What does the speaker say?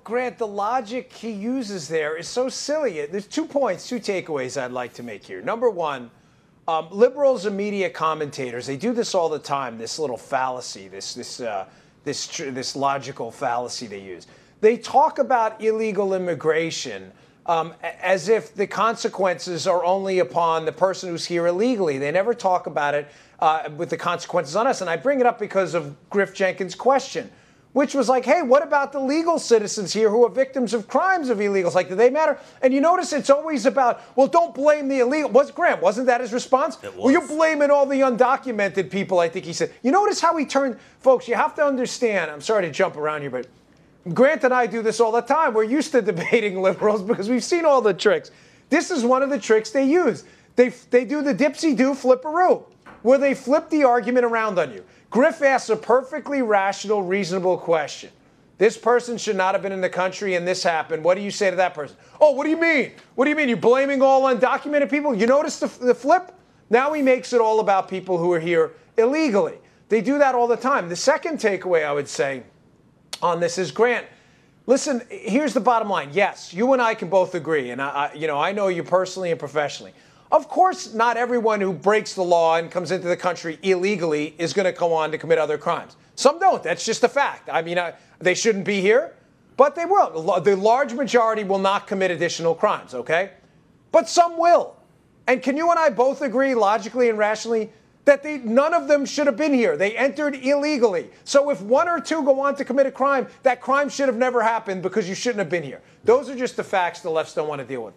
Grant, the logic he uses there is so silly. There's 2 points, 2 takeaways I'd like to make here. Number one, liberals and media commentators, they do this all the time, this little fallacy, this logical fallacy they use. They talk about illegal immigration as if the consequences are only upon the person who's here illegally. They never talk about it with the consequences on us. And I bring it up because of Griff Jenkins' question, which was like, hey, what about the legal citizens here who are victims of crimes of illegals? Like, do they matter? And you notice it's always about, well, don't blame the illegal. Grant, wasn't that his response? It was. Well, you're blaming all the undocumented people, I think he said. You notice how he turned, folks, you have to understand, I'm sorry to jump around here, but Grant and I do this all the time. We're used to debating liberals because we've seen all the tricks. This is one of the tricks they use. They do the dipsy-do flipperoo, where they flip the argument around on you. Griff asks a perfectly rational, reasonable question. This person should not have been in the country and this happened. What do you say to that person? Oh, what do you mean? What do you mean? You're blaming all undocumented people? You notice the flip? Now he makes it all about people who are here illegally. They do that all the time. The second takeaway I would say on this is, Grant, listen, here's the bottom line. Yes, you and I can both agree, and I know you personally and professionally. Of course, not everyone who breaks the law and comes into the country illegally is going to go on to commit other crimes. Some don't. That's just a fact. I mean, they shouldn't be here, but they will. The large majority will not commit additional crimes, okay? But some will. And can you and I both agree logically and rationally that none of them should have been here? They entered illegally. So if 1 or 2 go on to commit a crime, that crime should have never happened because you shouldn't have been here. Those are just the facts the lefts don't want to deal with.